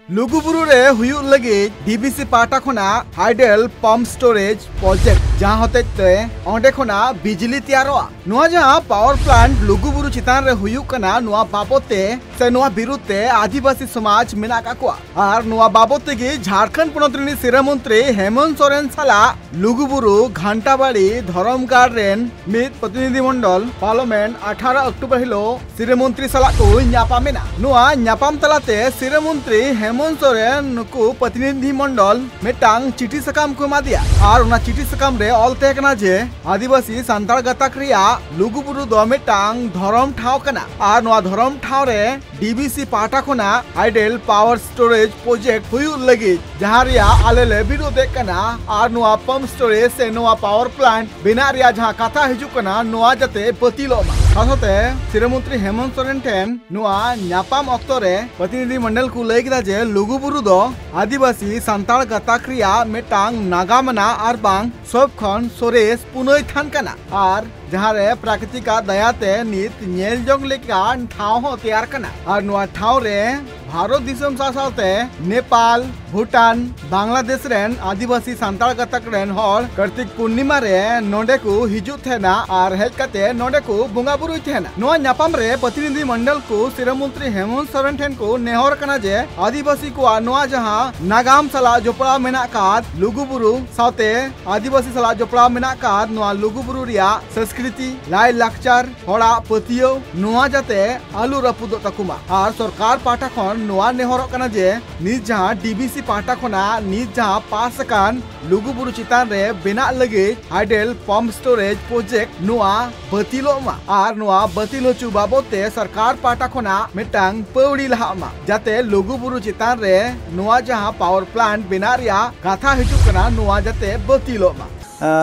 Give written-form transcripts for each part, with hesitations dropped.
लुगुबुरु रे हुयुग लगी डीबीसी पाटा खना हाइडल पंप स्टोरेज प्रोजेक्ट जहां होते ओंडे खना बिजली तैयारोआ नुआ जहां पावर प्लांट लुगुबुरु चितान रे हुयुग कना नुआ बाबते से नुआ बिरुते आदिवासी समाज मेना काकुआ आर नुआ बाबते की झारखंड पोनोत रिनी सिरा मंत्री हेमंत सोरेन साला लुगुबुरु घंटाबाड़ी धरमगाड़ रेन मित प्रतिनिधि मंडल पार्लियामेंट 18 अक्टूबर हिलो सिरा मंत्री साला को न्यापामेना नुआ न्यापाम तलाते सिरा मंत्री हेमंत सोरेन नुकु प्रतिनिधि मंडल मेटांग चिठी सकाम को एमा दिया और उना चिठी सकाम रे ऑल तेकना जे आदिवासी सांताल गताक रिया लुगुबुरु दो मेटांग धरम ठाव कना और नुआ धरम ठाव रे डीबीसी पाटा खना हाइडल पावर स्टोरेज प्रोजेक्ट हुयु लगी जहां रिया आलेले विरोध कना और नुआ पंप स्टोरेज से नुआ पावर प्लांट बिना रिया जहां कथा हिजु कना नुआ जते पतिलो साथते सिरा मंत्री हेमंत सोरेन ठेन नुआ न्यापाम ऑक्तो रे प्रतिनिधि मंडल को लई किदा जे लुगुबुरु दो आदिवासी सांताल गताक रिया मेटांग नागामना और बांग सब खन सोरेस पुनई थान कना और जहां रे प्राकृतिक दयाते नित नेल जोंग लेका ठाव हो तैयार कना और नुआ ठाव रे भारत दिसम सासाते नेपाल भूटान बांग्लादेश रेन आदिवासी सांताल गताक रेन हर कार्तिक पूर्णिमा रे नोंडे को हिजु थेना और हेज कते नोंडे को बुंगा बुरु थेना नुआ न्यापाम रे प्रतिनिधि मंडल को सिरा मंत्री हेमंत सोरेन ठेन को नेहर कना जे आदिवासी को नुआ जहां नागाम सला जोपड़ा मेना काद लुगुबुरु साथे आदिवासी सला जोपड़ा मेना काद नुआ लुगुबुरु रिया संस्कृति लाई लाकचार होड़ा पतियो नुआ जाते आलू रपुदो तकुमा और सरकार पाटा खन नुआ नेहर कना जे निज जहां डीबीसी पाटा खना निज जहां पास कान लुगुबुरु चितान रे बिना लगे हाइडल पंप स्टोरेज प्रोजेक्ट नुआ बतिलो मा और नुआ बतिलो चु बाबते सरकार पाटा खना मेटांग पौड़ी लहा मा जाते लुगुबुरु चितान रे नुआ जहां पावर प्लांट बिना रिया कथा हिजु कना नुआ जाते बतिलो मा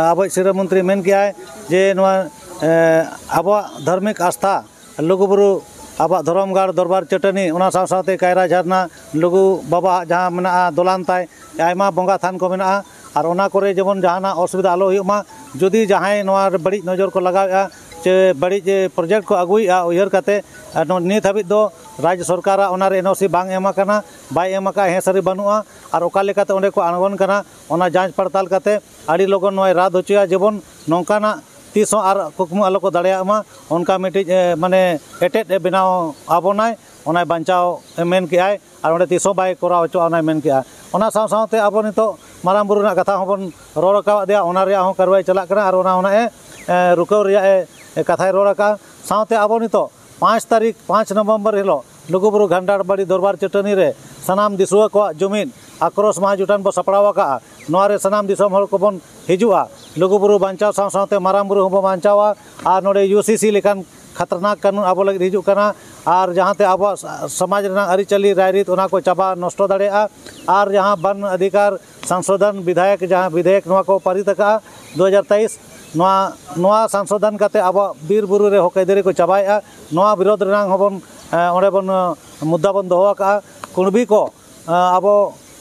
अब सिरा मंत्री मेन किया है जे नुआ अब धार्मिक आस्था लुगुबुरु अब धरमगाड़ दरबार चटनी उना साथे कायरा झरना लुगु बाबा जहाँ मेना दोलान ताय आयमा बंगा थान को मेना और उना करे जेमन जहाना असुविधा आलो हुयुमा जुदी जहां नोआ बड़ी नजर को लगाया चे बड़ी प्रोजेक्ट को अगुया उयर कते नित हाबि दो राज्य सरकार ओनारे एनओसी बांग एमा कना बाय एमा का हेसरी बनुआ और ओका लेकाते ओंडे को आणगोन कना ओना जांच पड़ताल कते आड़ी लोगन नोय राद होचिया जेबन नोंकाना तीसों और कुकमु आलो को दाड़ेयामा उनका मिट्टी माने एटेट बनाव आबोनाय ओनाय बांचाव मेन के आय और ओंडे तीसों बाय कोरा होचो ओनाय मेन के आय ओना साव सावते आबो नितो माराम बुरु ना कथा होबन रोर का दिया ओना रे हो करवाई चला करा और ओना रुकाव रिया कथाय रोर का सावते आबो नितो 5 नवंबर हिलो लुगुबुरु घंटाबाड़ी दरबार चटनी रे सनाम दिसुआ को जमीन आक्रोश महाजुटान बो सपड़ाव का नोरे सनाम दिसम हर को बन हिजुआ लुगुबुरु बांचाव साथे माराम बुरु हो बांचावा और नोडे यूसीसी लेकान खतरनाक कानून अब लगे हिजु कना और जहाँते अब समाज अरिचली रायरीत उना को चाबा नष्ट दाड़ेया और जहाँ वन अधिकार संशोधन विधायक जहाँ विधेयक नोआ को पारित का 2023 नोआ संशोधन करते अब बीर बुरु रे हक अइदारी को चाबाया नोआ विरोध रेनांग होबन ओंडे बन मुद्दा बन दोहो का कुणबी को अब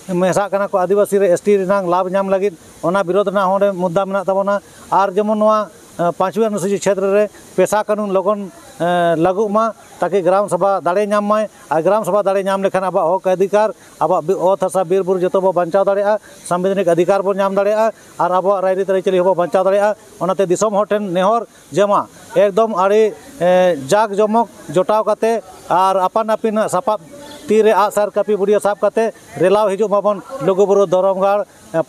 मेसा कना को आदिवासी रे एसटी रेनांग लाभ नाम लगित ओना विरोध ना होंडे मुद्दा मेना तबना और जेमन नोआ 5वीं अनुसूची क्षेत्र रे पेशा कानून लगन लागू मा ताकि ग्राम सभा दाड़े नाम माय और ग्राम सभा दाड़े नाम लेखान अब हक अधिकार अब ओत हसा बीर बुरु जतो बो बांचाव दाड़ेया संवैधानिक अधिकार बो नाम दाड़ेया और अब रायरीत रायचली हो बांचाव दाड़ेया ओनाते दिसम हर ठेन नेहर जेमा एकदम आड़ी जाग जमक जोटाव कते और आपान आपिन सापा तीरे आसार कापी बुढ़िया साब कते रेलाव हिजु माबन लुगुबुरु धरमगाड़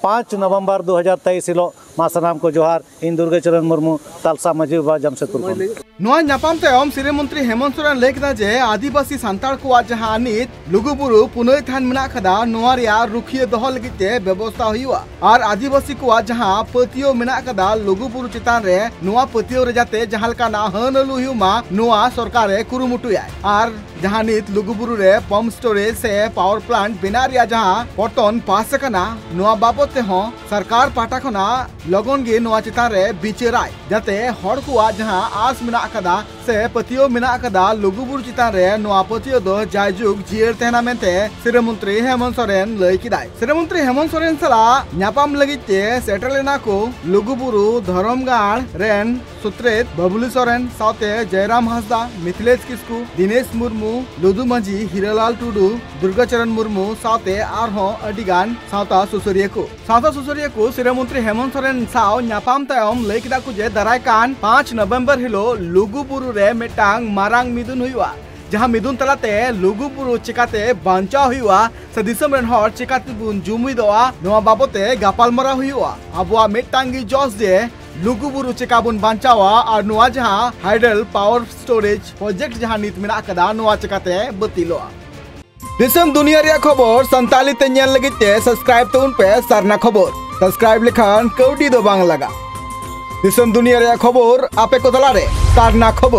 5 नवंबर 2023 हिलो मा सनाम को जोहार इन दुर्गा चरण मुर्मू तालसा माजी बा जमशेदपुर नुआ न्यापाम तायम सिरा मंत्री हेमंत सोरेन लेखदा जे आदिवासी सांताल को जहां नित लुगुबुरु पुनई थान मेना खदा नुआ रिया रुखिया दोह लगिते व्यवस्था हुआ और आदिवासी को जहां पतियो मेना खदा लुगुबुरु चितान रे नुआ पतियो रे जाते जहां लका ना हनलु हुमा नुआ सरकार रे कुरुमुटुया और जहां नित लुगुबुरु रे पंप स्टोरेज से पावर प्लांट बिना रिया जहां पटन पास कना नुआ बाबते हो सरकार पाटा खना लगन गे नुआ चितान रे बिचराय जाते हर को जहां आस मेना कदा से पतियो मेना कदा लुगुबुरु चितान रे नुआ पतियो दो जायजुग जियर तेना मेनते सिरा मंत्री हेमंत सोरेन लई किदाय सिरा मंत्री हेमंत सोरेन सला न्यापाम लगिते सेटल लेना को लुगुबुरु धरमगाड़ रेन सुत्रेत बबुली सोरेन साउते जयराम हांसदा मिथिलेश किस्कू दिनेश मुर्मू लुदु मंझी हीरालाल टुडू दुर्गाचरण मुर्मू साउते आरहों अडिगान सावता सुसुरिया को सिरा मंत्री हेमंत सोरेन साव न्यापाम तायम लई किदा को जे दारायकान 5 नवंबर हिलो लुगुबुरु रे मेटांग मारांग मिदुन हुआ जहां मिदुन तलाते लुगुबुरु चिकाते बांचाव हुआ से दिसम रेन हर चिकाते बुन जुमिदोआ नोआ बाबते गापालमारा हुआ अबुआ मेटांगी जॉस जे लुगुबुरु चिका बुन बांचावा और नोआ जहां हाइडल पावर स्टोरेज प्रोजेक्ट जहां नीत मेना कदा नोआ चिकाते बतिलोआ दिसम दुनिया रे खबर संताली ते नेल लगिते सब्सक्राइब तो उन पे सरना खबर सब्सक्राइब लिखान कौडी दो बांग लगा दिसम दुनिया रे खबर आपे को तलारे सरना खबर।